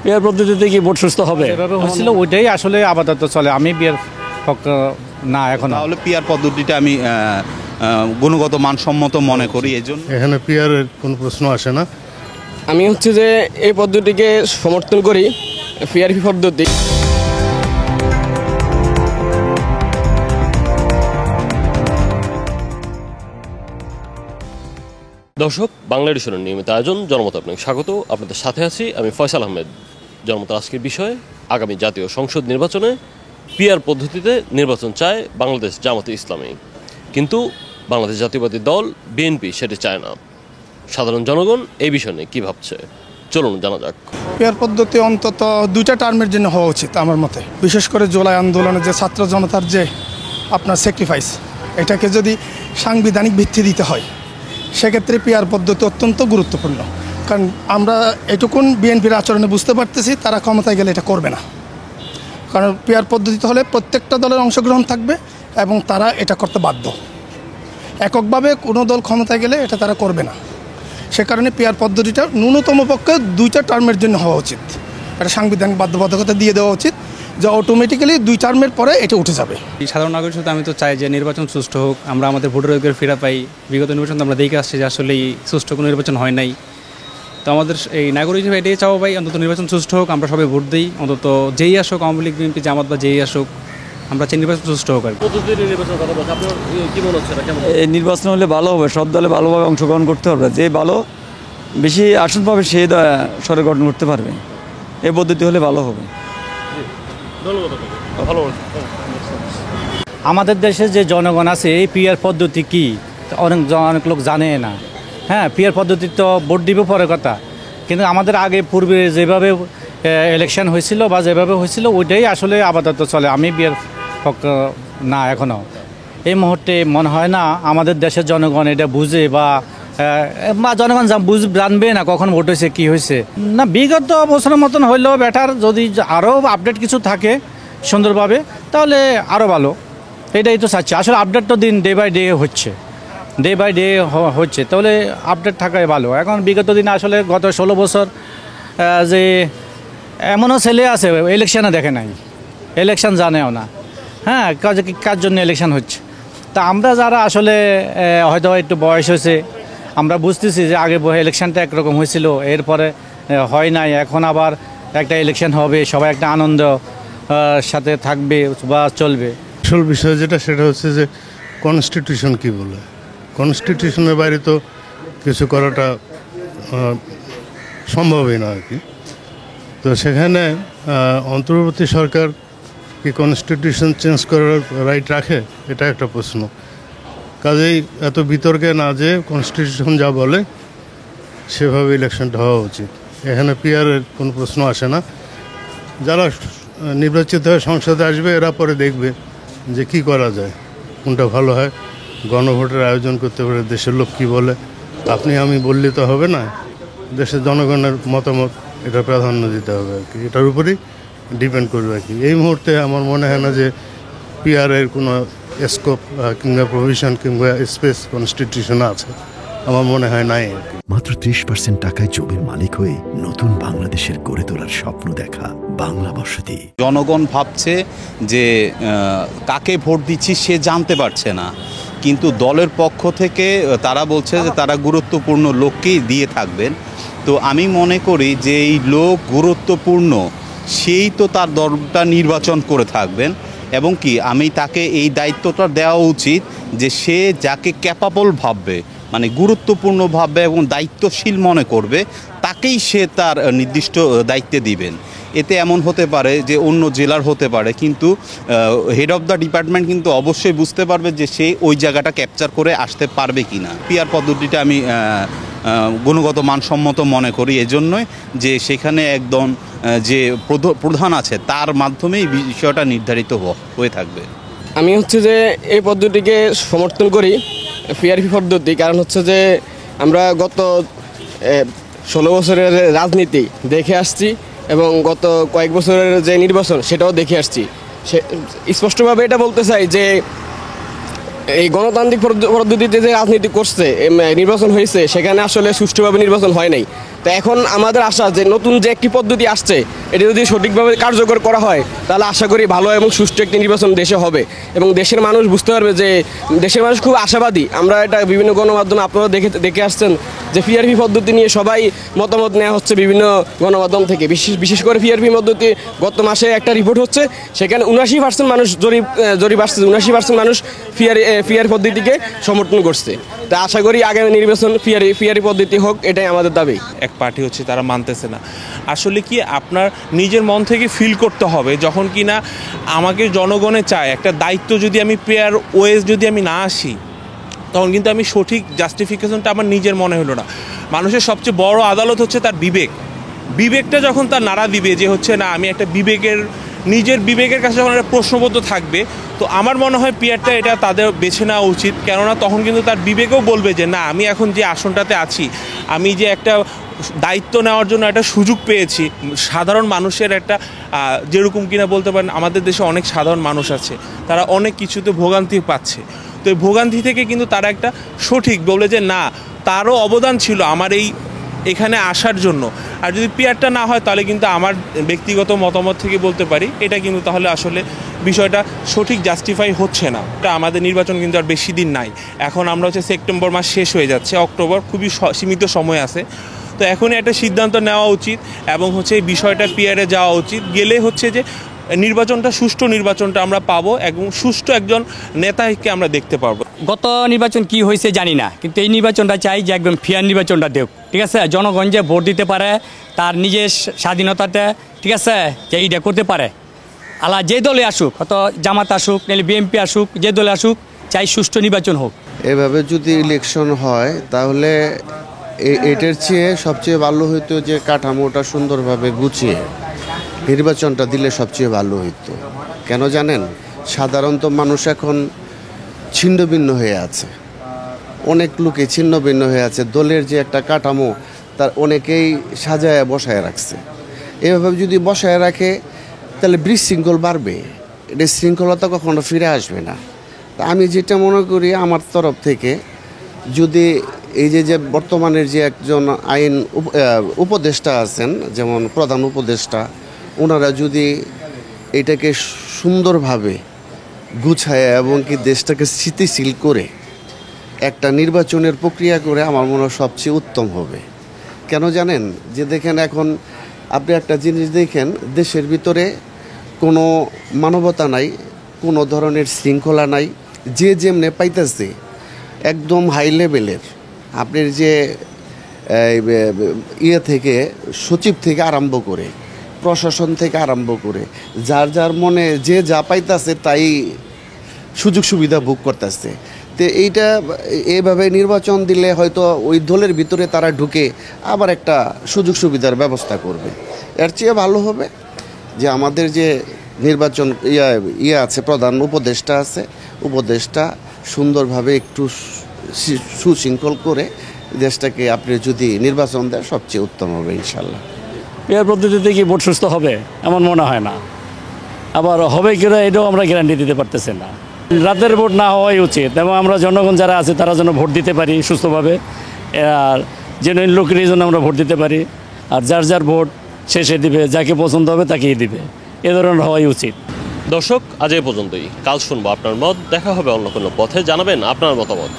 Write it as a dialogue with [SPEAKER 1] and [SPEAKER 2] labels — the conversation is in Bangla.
[SPEAKER 1] পিয়ার পদ্ধতিতে কি ভোট সুস্থ হবে?
[SPEAKER 2] যেভাবে হচ্ছিল ওইটাই আসলে আপাতত চলে। আমি বিয়ের পক্ষ না এখন।
[SPEAKER 3] তাহলে পিয়ার পদ্ধতিটা আমি গুণগত মানসম্মত মনে করি, এই জন্য
[SPEAKER 4] এখানে পিয়ারের কোনো প্রশ্ন আসে না।
[SPEAKER 5] আমি হচ্ছে যে এই পদ্ধতিকে সমর্থন করি, পিআরপি পদ্ধতি।
[SPEAKER 6] দর্শক, বাংলা এডিশনের নিয়মিত আয়োজন জনমত আপনাকে স্বাগত। আপনাদের সাথে আছি আমি ফয়সাল আহমেদ। জনমত আজকের বিষয় আগামী জাতীয় সংসদ নির্বাচনে পিআর পদ্ধতিতে নির্বাচন চায় বাংলাদেশ জামাতে ইসলামী, কিন্তু বাংলাদেশ জাতীয়বাদী দল বিএনপি সেটি চায় না। সাধারণ জনগণ এই বিষয় নিয়ে কী ভাবছে চলুন জানা যাক।
[SPEAKER 7] পিয়ার পদ্ধতি অন্তত 2টা টার্মের জন্য হওয়া উচিত আমার মতে। বিশেষ করে জুলাই আন্দোলনে যে ছাত্র জনতার যে আপনার স্যাক্রিফাইস, এটাকে যদি সাংবিধানিক ভিত্তি দিতে হয় সেক্ষেত্রে পিয়ার পদ্ধতি অত্যন্ত গুরুত্বপূর্ণ। কারণ আমরা এটুকুন বিএনপির আচরণে বুঝতে পারতেছি তারা ক্ষমতায় গেলে এটা করবে না। কারণ পিয়ার পদ্ধতিতে হলে প্রত্যেকটা দলের অংশগ্রহণ থাকবে এবং তারা এটা করতে বাধ্য। এককভাবে কোনো দল ক্ষমতায় গেলে এটা তারা করবে না। সে কারণে পিয়ার পদ্ধতিটা ন্যূনতম পক্ষে 2টা টার্মের জন্য হওয়া উচিত। এটা সাংবিধানিক বাধ্যবাধকতা দিয়ে দেওয়া উচিত যে অটোমেটিক্যালি 2 টার্মের পরে এটা উঠে যাবে।
[SPEAKER 2] সাধারণ নাগরিক হিসেবে আমি তো চাই যে নির্বাচন সুষ্ঠু হোক, আমরা আমাদের ভোটের অধিকার ফেরা পাই। বিগত নির্বাচন তো আমরা দেখে আসছি যে আসলেই সুষ্ঠু কোনো নির্বাচন হয় নাই। তো আমাদের এই নাগরিক হিসেবে এটাই চাও ভাই, অন্তত নির্বাচন সুষ্ঠু হোক, আমরা সবাই ভোট দিই। অন্তত যেই আসুক, আওয়ামী লীগ, বিএনপি, জামাত বা যেই আসুক, আমরা চাই নির্বাচন সুষ্ঠু হোক। আর
[SPEAKER 1] এই নির্বাচন হলে ভালো হবে, সব দলে ভালোভাবে অংশগ্রহণ করতে হবে, যে ভালো বেশি আসন পাবে সে সরকার গঠন করতে পারবে। এই পদ্ধতি হলে ভালো হবে।
[SPEAKER 2] আমাদের দেশে যে জনগণ আছে এই পিআর পদ্ধতি কি অনেক লোক জানে না। হ্যাঁ, পিআর পদ্ধতি তো ভোট দিবে পরে কথা, কিন্তু আমাদের আগে পূর্বে যেভাবে ইলেকশন হয়েছিল বা যেভাবে হয়েছিল ওইটাই আসলে আপাতত চলে। আমি বিয়ের পক্ষ না এখনও। এই মুহূর্তে মনে হয় না আমাদের দেশের জনগণ এটা বুঝে বা জনগণ জানবে না কখন ভোট হয়েছে কী হয়েছে না। বিগত বছরের মতন হইলেও বেটার, যদি আরও আপডেট কিছু থাকে সুন্দরভাবে তাহলে আরও ভালো। এটাই তো চাচ্ছি। আসলে আপডেট তো দিন ডে বাই ডে হচ্ছে, তাহলে আপডেট থাকাই ভালো। এখন বিগত দিনে আসলে গত 16 বছর যে এমনও ছেলে আছে ইলেকশানে দেখে নাই, ইলেকশান জানেও না। হ্যাঁ, কার জন্য ইলেকশান হচ্ছে। তা আমরা যারা আসলে হয়তো একটু বয়স হয়েছে, আমরা বুঝতেছি যে আগে ইলেকশানটা একরকম হয়েছিল, এরপরে হয় নাই, এখন আবার একটা ইলেকশন হবে, সবাই একটা আনন্দ সাথে থাকবে বা চলবে।
[SPEAKER 4] আসল বিষয় যেটা সেটা হচ্ছে যে কনস্টিটিউশন কি বলে। কনস্টিটিউশনের বাইরে তো কিছু করাটা সম্ভবই না আর কি। তো সেখানে অন্তর্বর্তী সরকার কি কনস্টিটিউশন চেঞ্জ করার রাইট রাখে, এটা একটা প্রশ্ন। কাজেই এত বিতর্কে না যে কনস্টিটিউশন যা বলে সেভাবে ইলেকশনটা হওয়া উচিত। এখানে পিয়ারের কোনো প্রশ্ন আসে না। যারা নির্বাচিত হয়ে সংসদে আসবে এরা পরে দেখবে যে কি করা যায়, কোনটা ভালো হয়। গণভোটের আয়োজন করতে পারে, দেশের লোক কী বলে আপনি আমি বললে তো হবে না, দেশের জনগণের মতামত এটা প্রাধান্য দিতে হবে আর কি। এটার উপরেই ডিপেন্ড করবে আর কি। এই মুহূর্তে আমার মনে হয় না যে পিআরের কোনো স্কোপ কিংবা প্রভিশন কিংবা স্পেস কনস্টিটিউশনে আছে, আমার মনে হয় নাই আর কি।
[SPEAKER 8] মাত্র 30% টাকায় জমির মালিক হয়ে নতুন বাংলাদেশের গড়ে তোলার স্বপ্ন দেখা বাংলা বসতি।
[SPEAKER 3] জনগণ ভাবছে যে কাকে ভোট দিচ্ছি সে জানতে পারছে না, কিন্তু দলের পক্ষ থেকে তারা বলছে যে তারা গুরুত্বপূর্ণ লোককেই দিয়ে থাকবেন। তো আমি মনে করি যে এই লোক গুরুত্বপূর্ণ, সেই তো তার দলটা নির্বাচন করে থাকবেন, এবং কি আমি তাকে এই দায়িত্বটা দেওয়া উচিত যে সে যাকে ক্যাপাবল ভাববে, মানে গুরুত্বপূর্ণ ভাববে এবং দায়িত্বশীল মনে করবে, তাকেই সে তার নির্দিষ্ট দায়িত্বে দিবেন। এতে এমন হতে পারে যে অন্য জেলার হতে পারে, কিন্তু হেড অফ দ্য ডিপার্টমেন্ট কিন্তু অবশ্যই বুঝতে পারবে যে সে ওই জায়গাটা ক্যাপচার করে আসতে পারবে কি না। পিআর পদ্ধতিটা আমি গুণগত মানসম্মত মনে করি এজন্যই যে সেখানে একদম যে প্রধান আছে তার মাধ্যমেই বিষয়টা নির্ধারিত হয়ে থাকবে।
[SPEAKER 5] আমি হচ্ছে যে এই পদ্ধতিকে সমর্থন করি, পিআরপি পদ্ধতি। কারণ হচ্ছে যে আমরা গত 16 বছরের রাজনীতি দেখে আসছি এবং গত কয়েক বছরের যে নির্বাচন সেটাও দেখে আসছি। স্পষ্টভাবে এটা বলতে চাই যে এই গণতান্ত্রিক পদ্ধতিতে যে রাজনীতি করছে, নির্বাচন হয়েছে, সেখানে আসলে সুষ্ঠুভাবে নির্বাচন হয় নাই। তো এখন আমাদের আশা যে নতুন যে একটি পদ্ধতি আসছে এটা যদি সঠিকভাবে কার্যকর করা হয় তাহলে আশা করি ভালো এবং সুষ্ঠু একটি নির্বাচন দেশে হবে এবং দেশের মানুষ বুঝতে পারবে যে দেশের মানুষ খুব আশাবাদী। আমরা এটা বিভিন্ন গণমাধ্যমে আপনারা দেখে আসছেন যে পিআরপি পদ্ধতি নিয়ে সবাই মতামত নেওয়া হচ্ছে বিভিন্ন গণমাধ্যম থেকে, বিশেষ করে পিআরপি পদ্ধতি গত মাসে একটা রিপোর্ট হচ্ছে সেখানে 79% মানুষ জরিপ আসছে, 79% মানুষ পিআর পদ্ধতিকে সমর্থন করছে। তা আশা করি আগামী নির্বাচন পিআরপি পদ্ধতি হোক, এটাই আমাদের দাবি।
[SPEAKER 9] এক পার্টি হচ্ছে তারা মানতেছে না। আসলে কি আপনার নিজের মন থেকে ফিল করতে হবে যখন কি না আমাকে জনগণে চায় একটা দায়িত্ব, যদি আমি পেয়ার ওয়েজ যদি আমি না আসি তখন কিন্তু আমি সঠিক জাস্টিফিকেশনটা আমার নিজের মনে হলো না। মানুষের সবচেয়ে বড় আদালত হচ্ছে তার বিবেকটা যখন তার নাড়া দিবে যে হচ্ছে না আমি একটা নিজের বিবেকের কাছে যখন একটা প্রশ্নবোধ থাকবে, তো আমার মনে হয় পিয়ারটা এটা তাদের বেছে নেওয়া উচিত। কেননা তখন কিন্তু তার বিবেকেও বলবে যে না আমি এখন যে আসনটাতে আছি, আমি যে একটা দায়িত্ব নেওয়ার জন্য একটা সুযোগ পেয়েছি। সাধারণ মানুষের একটা যেরকম কিনা বলতে পারেন আমাদের দেশে অনেক সাধারণ মানুষ আছে, তারা অনেক কিছুতে ভোগান্তি পাচ্ছে। তো এই ভোগান্তি থেকে কিন্তু তারা একটা সঠিক বলে যে না তারও অবদান ছিল আমার এখানে আসার জন্য। আর যদি পিয়ারটা না হয় তাহলে কিন্তু আমার ব্যক্তিগত মতামত থেকে বলতে পারি এটা কিন্তু তাহলে আসলে বিষয়টা সঠিক জাস্টিফাই হচ্ছে না। এটা আমাদের নির্বাচন কিন্তু আর বেশি দিন নাই, এখন আমরা হচ্ছে সেপ্টেম্বর মাস শেষ হয়ে যাচ্ছে, অক্টোবর খুবই সীমিত সময় আছে। তো এখনই একটা সিদ্ধান্ত নেওয়া উচিত এবং হচ্ছে এই বিষয়টা পিয়ারে যাওয়া উচিত, গেলে হচ্ছে যে নির্বাচনটা সুষ্ঠু নির্বাচনটা আমরা পাবো এবং সুষ্ঠু একজন নেতাকে আমরা দেখতে পারবো।
[SPEAKER 10] গত নির্বাচন কি হয়েছে জানি না, কিন্তু এই নির্বাচনটা চাই যে একদম ফেয়ার নির্বাচনটা দেখ, ঠিক আছে? জনগণ যে ভোট দিতে পারে তার নিজের স্বাধীনতাটা, ঠিক আছে, যে এইটা করতে পারে। আলা যে দলে আসুক, হয়তো জামাত আসুক নাহলে বিএনপি আসুক, যে দলে আসুক, চাই সুষ্ঠু নির্বাচন হোক।
[SPEAKER 11] এভাবে যদি ইলেকশন হয় তাহলে এটার চেয়ে সবচেয়ে ভালো হইতো যে কাঠামোটা সুন্দরভাবে গুছিয়ে নির্বাচনটা দিলে সবচেয়ে ভালো হইতো। কেন জানেন, সাধারণত মানুষ এখন ছিন্ন ভিন্ন হয়ে আছে, অনেক লোকে ছিন্ন ভিন্ন হয়ে আছে। দলের যে একটা কাঠামো তার অনেকেই সাজায় বসায় রাখছে। এভাবে যদি বসায় রাখে তাহলে বিশৃঙ্খল বাড়বে, এটা শৃঙ্খলতা কখনো ফিরে আসবে না। তা আমি যেটা মনে করি আমার তরফ থেকে, যদি এই যে বর্তমানের যে একজন আইন উপদেষ্টা আছেন, যেমন প্রধান উপদেষ্টা, ওনারা যদি এটাকে সুন্দরভাবে গুছায় এবং কি দেশটাকে স্থিতিশীল করে একটা নির্বাচনের প্রক্রিয়া করে আমার মনে হয় সবচেয়ে উত্তম হবে। কেন জানেন, যে দেখেন এখন আপনি একটা জিনিস দেখেন, দেশের ভিতরে কোনো মানবতা নাই, কোনো ধরনের শৃঙ্খলা নাই, যে যেমনে পাইতেছে একদম হাই লেভেলের। আপনার যে থেকে সচিব থেকে আরম্ভ করে প্রশাসন থেকে আরম্ভ করে যার যার মনে যে যা পাইতেছে তাই সুযোগ সুবিধা ভোগ করতেছে। তো এইভাবে নির্বাচন দিলে হয়তো ওই দলের ভিতরে তারা ঢুকে আবার একটা সুযোগ সুবিধার ব্যবস্থা করবে। এর চেয়ে ভালো হবে যে আমাদের যে নির্বাচন আছে, প্রধান উপদেষ্টা আছে, উপদেষ্টা সুন্দরভাবে একটু সুশৃঙ্খল করে দেশটাকে আপনি যদি নির্বাচন দেন সবচেয়ে উত্তম হবে ইনশাল্লাহ।
[SPEAKER 10] পেয়ার পদ্ধতিতে কি ভোট সুস্থ হবে এমন মনে হয় না, আবার হবে কিনা এটাও আমরা গ্যারান্টি দিতে পারতেছি না। রাতের ভোট না হওয়াই উচিত এবং আমরা জনগণ যারা আছে তারা যেন ভোট দিতে পারি সুস্থভাবে, আর জেনুইন লোকেরই জন্য আমরা ভোট দিতে পারি। আর যার যার ভোট শেষে দিবে, যাকে পছন্দ হবে তাকেই দিবে, এ ধরনের হওয়াই উচিত।
[SPEAKER 6] দর্শক, আজ এই পর্যন্তই। কাল শুনবো আপনার মত, দেখা হবে অন্য কোনো পথে, জানাবেন আপনার মতামত।